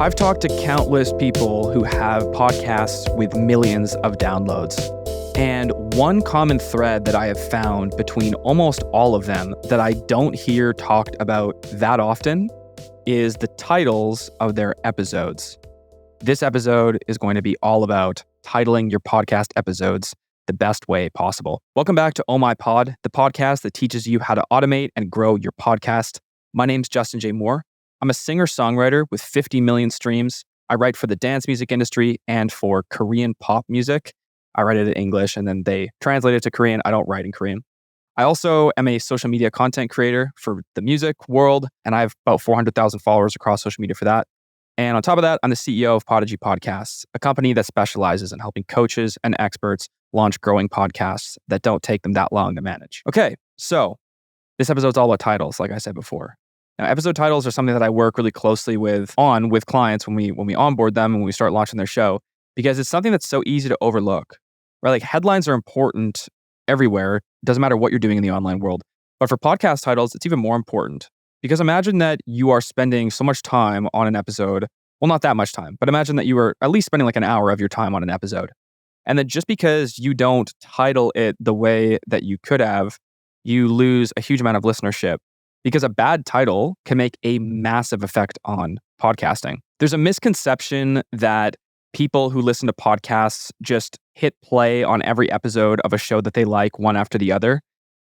I've talked to countless people who have podcasts with millions of downloads. And one common thread that I have found between almost all of them that I don't hear talked about that often is the titles of their episodes. This episode is going to be all about titling your podcast episodes the best way possible. Welcome back to Oh My Pod, the podcast that teaches you how to automate and grow your podcast. My name's Justin J. Moore. I'm a singer-songwriter with 50 million streams. I write for the dance music industry and for Korean pop music. I write it in English and then they translate it to Korean. I don't write in Korean. I also am a social media content creator for the music world, and I have about 400,000 followers across social media for that. And on top of that, I'm the CEO of Podigy Podcasts, a company that specializes in helping coaches and experts launch growing podcasts that don't take them that long to manage. Okay, so this episode's all about titles, like I said before. Now, episode titles are something that I work really closely with clients when we onboard them and when we start launching their show, because it's something that's so easy to overlook, right? Like headlines are important everywhere. It doesn't matter what you're doing in the online world. But for podcast titles, it's even more important, because imagine that you are spending so much time on an episode. Well, not that much time, but imagine that you are at least spending like an hour of your time on an episode. And that just because you don't title it the way that you could have, you lose a huge amount of listenership. Because a bad title can make a massive effect on podcasting. There's a misconception that people who listen to podcasts just hit play on every episode of a show that they like one after the other.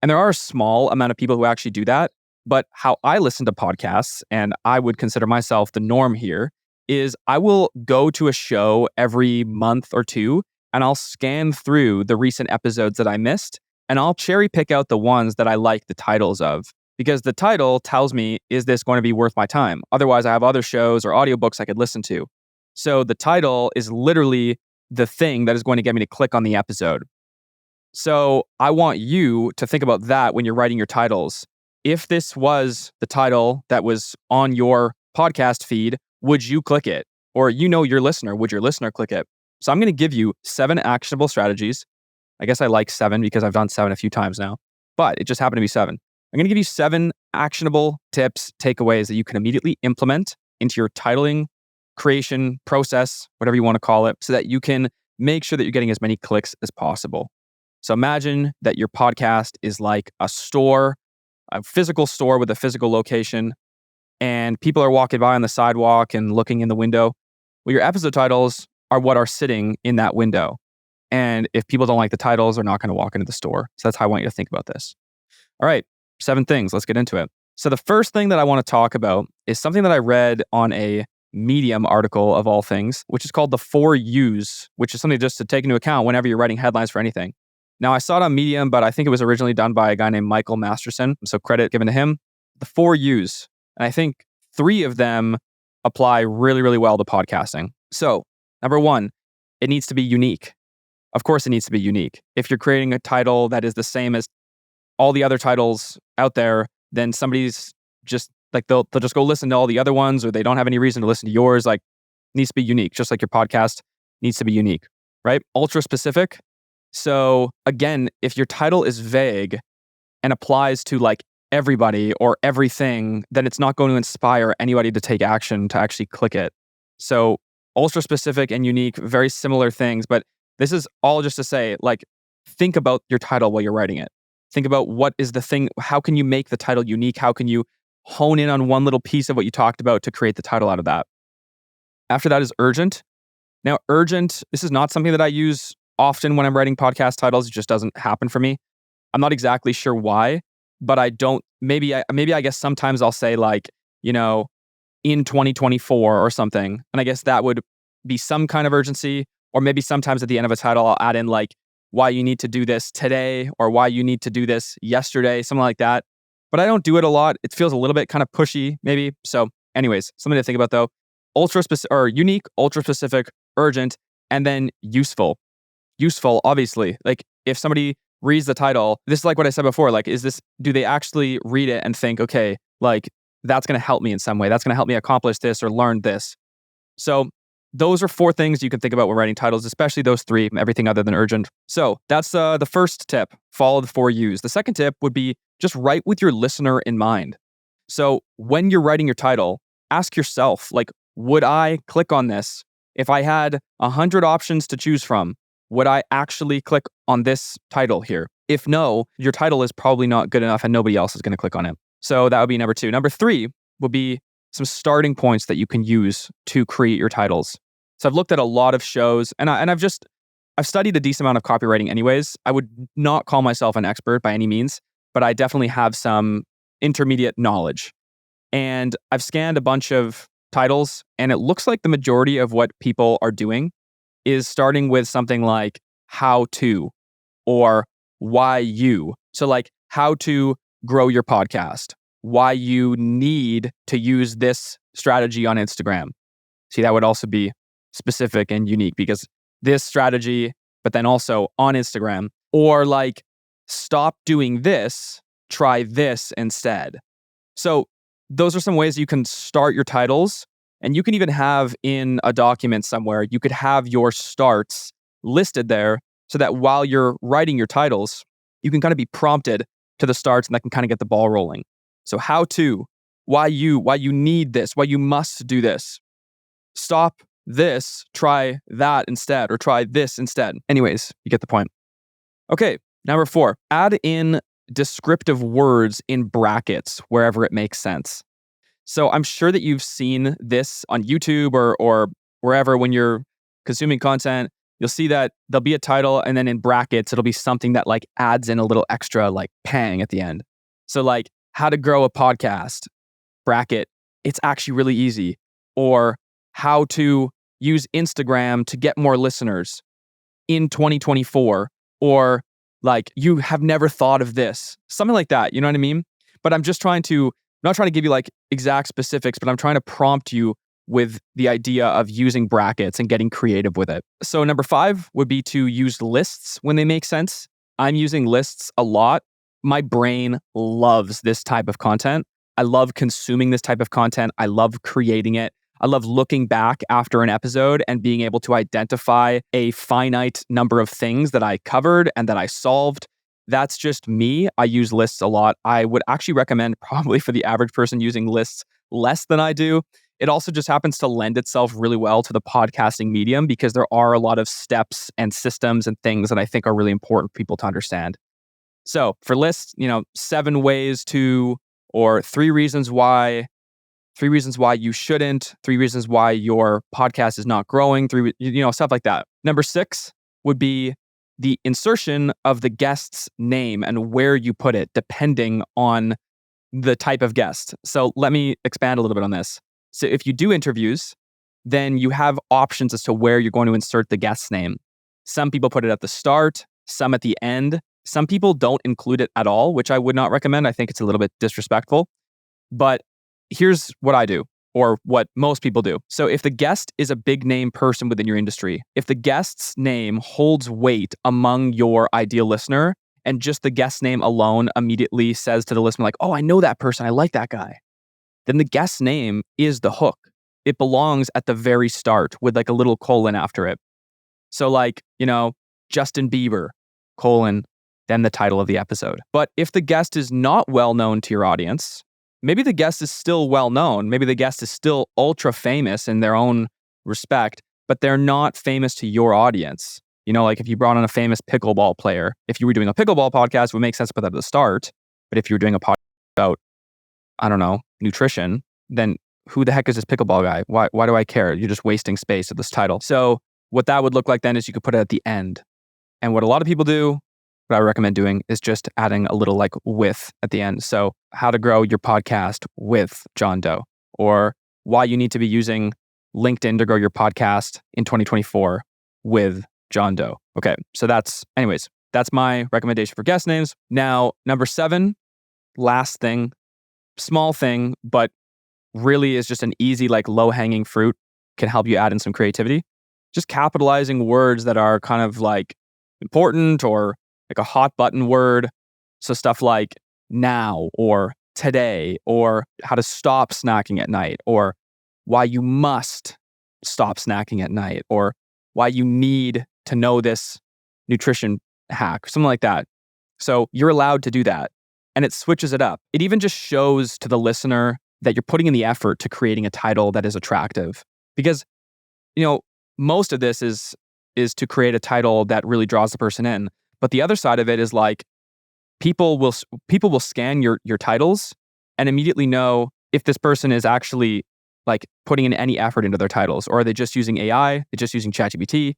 And there are a small amount of people who actually do that. But how I listen to podcasts, and I would consider myself the norm here, is I will go to a show every month or two and I'll scan through the recent episodes that I missed and I'll cherry pick out the ones that I like the titles of. Because the title tells me, is this going to be worth my time? Otherwise, I have other shows or audiobooks I could listen to. So the title is literally the thing that is going to get me to click on the episode. So I want you to think about that when you're writing your titles. If this was the title that was on your podcast feed, would you click it? Or your listener, would your listener click it? So I'm going to give you 7 actionable strategies. I guess I like 7 because I've done 7 a few times now, but it just happened to be 7. I'm going to give you 7 actionable tips, takeaways that you can immediately implement into your titling creation process, whatever you want to call it, so that you can make sure that you're getting as many clicks as possible. So imagine that your podcast is like a store, a physical store with a physical location, and people are walking by on the sidewalk and looking in the window. Well, your episode titles are what are sitting in that window. And if people don't like the titles, they're not going to walk into the store. So that's how I want you to think about this. All right. 7 things. Let's get into it. So the first thing that I want to talk about is something that I read on a Medium article of all things, which is called the 4 U's, which is something just to take into account whenever you're writing headlines for anything. Now, I saw it on Medium, but I think it was originally done by a guy named Michael Masterson. So credit given to him. The 4 U's. And I think 3 of them apply really, really well to podcasting. So number 1, it needs to be unique. Of course, it needs to be unique. If you're creating a title that is the same as all the other titles out there, then somebody's just like, they'll just go listen to all the other ones, or they don't have any reason to listen to yours. Like, it needs to be unique, just like your podcast needs to be unique, right? Ultra specific. So again, if your title is vague and applies to like everybody or everything, then it's not going to inspire anybody to take action to actually click it. So ultra specific and unique, very similar things, but this is all just to say, like, think about your title while you're writing it. Think about what is the thing, how can you make the title unique? How can you hone in on one little piece of what you talked about to create the title out of that? After that is urgent. Now, urgent, this is not something that I use often when I'm writing podcast titles. It just doesn't happen for me. I'm not exactly sure why, but I don't, maybe I guess sometimes I'll say like, in 2024 or something. And I guess that would be some kind of urgency. Or maybe sometimes at the end of a title, I'll add in like, why you need to do this today, or why you need to do this yesterday, something like that. But I don't do it a lot. It feels a little bit kind of pushy, maybe. So anyways, something to think about though. Ultra specific or unique, ultra specific, urgent, and then useful. Useful, obviously. Like if somebody reads the title, this is like what I said before, like, do they actually read it and think, okay, like that's going to help me in some way. That's going to help me accomplish this or learn this. So those are 4 things you can think about when writing titles, especially those 3, everything other than urgent. So that's the first tip, follow the 4 U's. The second tip would be just write with your listener in mind. So when you're writing your title, ask yourself, like, would I click on this? If I had 100 options to choose from, would I actually click on this title here? If no, your title is probably not good enough and nobody else is going to click on it. So that would be number 2. Number 3 would be some starting points that you can use to create your titles. So I've looked at a lot of shows and I've studied a decent amount of copywriting anyways. I would not call myself an expert by any means, but I definitely have some intermediate knowledge. And I've scanned a bunch of titles, and it looks like the majority of what people are doing is starting with something like how to or why you. So like how to grow your podcast, why you need to use this strategy on Instagram. See, that would also be specific and unique because this strategy, but then also on Instagram, or like stop doing this, try this instead. So those are some ways you can start your titles. And you can even have in a document somewhere, you could have your starts listed there so that while you're writing your titles, you can kind of be prompted to the starts and that can kind of get the ball rolling. So how to, why you need this, why you must do this. Stop this, try that instead, or try this instead. Anyways, you get the point. Okay, number 4, add in descriptive words in brackets wherever it makes sense. So I'm sure that you've seen this on YouTube or wherever when you're consuming content. You'll see that there'll be a title and then in brackets, it'll be something that like adds in a little extra like pang at the end. So like how to grow a podcast, bracket, it's actually really easy. Or how to use Instagram to get more listeners in 2024. Or like you have never thought of this, something like that. You know what I mean? But I'm just not trying to give you like exact specifics, but I'm trying to prompt you with the idea of using brackets and getting creative with it. So number 5 would be to use lists when they make sense. I'm using lists a lot. My brain loves this type of content. I love consuming this type of content. I love creating it. I love looking back after an episode and being able to identify a finite number of things that I covered and that I solved. That's just me. I use lists a lot. I would actually recommend probably for the average person using lists less than I do. It also just happens to lend itself really well to the podcasting medium because there are a lot of steps and systems and things that I think are really important for people to understand. So for lists, 7 ways to, or 3 reasons why you shouldn't, 3 reasons why your podcast is not growing, stuff like that. Number 6 would be the insertion of the guest's name and where you put it, depending on the type of guest. So let me expand a little bit on this. So if you do interviews, then you have options as to where you're going to insert the guest's name. Some people put it at the start, some at the end. Some people don't include it at all, which I would not recommend. I think it's a little bit disrespectful. But here's what I do, or what most people do. So if the guest is a big name person within your industry, if the guest's name holds weight among your ideal listener, and just the guest's name alone immediately says to the listener, like, oh, I know that person, I like that guy, then the guest's name is the hook. It belongs at the very start with like a little colon after it. So like, Justin Bieber, colon, then the title of the episode. But if the guest is not well known to your audience, maybe the guest is still well known, maybe the guest is still ultra famous in their own respect, but they're not famous to your audience. Like if you brought on a famous pickleball player, if you were doing a pickleball podcast, it would make sense to put that at the start. But if you were doing a podcast about, I don't know, nutrition, then who the heck is this pickleball guy? Why do I care? You're just wasting space at this title. So what that would look like then is you could put it at the end. And what a lot of people do, what I recommend doing is just adding a little like with at the end. So how to grow your podcast with John Doe, or why you need to be using LinkedIn to grow your podcast in 2024 with John Doe. Okay. So that's my recommendation for guest names. Now, number 7, last thing, small thing, but really is just an easy, like low hanging fruit, can help you add in some creativity. Just capitalizing words that are kind of like important or like a hot button word. So stuff like now or today, or how to stop snacking at night, or why you must stop snacking at night, or why you need to know this nutrition hack, something like that. So you're allowed to do that. And it switches it up. It even just shows to the listener that you're putting in the effort to creating a title that is attractive. Because, most of this is to create a title that really draws the person in. But the other side of it is like people will scan your titles and immediately know if this person is actually like putting in any effort into their titles, or are they just using AI, they're just using ChatGPT,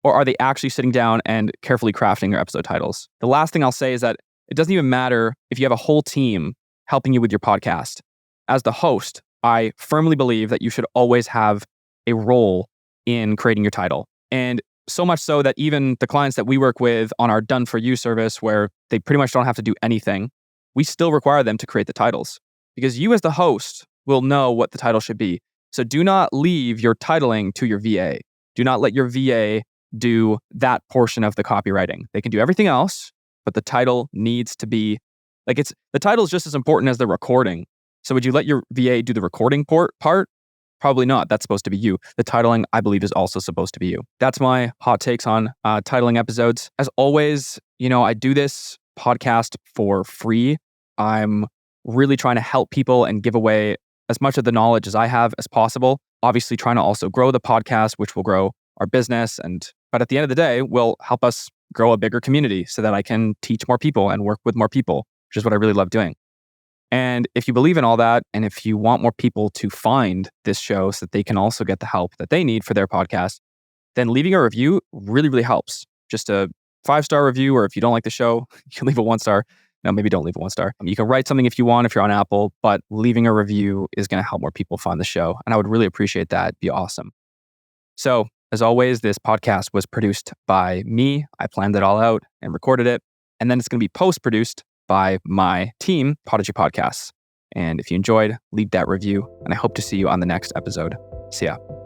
or are they actually sitting down and carefully crafting their episode titles? The last thing I'll say is that it doesn't even matter if you have a whole team helping you with your podcast. As the host, I firmly believe that you should always have a role in creating your title. And so much so that even the clients that we work with on our Done For You service, where they pretty much don't have to do anything, we still require them to create the titles. Because you as the host will know what the title should be. So do not leave your titling to your VA. Do not let your VA do that portion of the copywriting. They can do everything else, but the title needs to be, the title is just as important as the recording. So would you let your VA do the recording part? Probably not. That's supposed to be you. The titling, I believe, is also supposed to be you. That's my hot takes on titling episodes. As always, I do this podcast for free. I'm really trying to help people and give away as much of the knowledge as I have as possible. Obviously, trying to also grow the podcast, which will grow our business. But at the end of the day, will help us grow a bigger community so that I can teach more people and work with more people, which is what I really love doing. And if you believe in all that, and if you want more people to find this show so that they can also get the help that they need for their podcast, then leaving a review really, really helps. Just a 5-star review, or if you don't like the show, you can leave a 1-star. No, maybe don't leave a 1-star. You can write something if you want, if you're on Apple, but leaving a review is going to help more people find the show. And I would really appreciate that. It'd be awesome. So, as always, this podcast was produced by me. I planned it all out and recorded it. And then it's going to be post-produced by my team, Prodigy Podcasts. And if you enjoyed, leave that review. And I hope to see you on the next episode. See ya.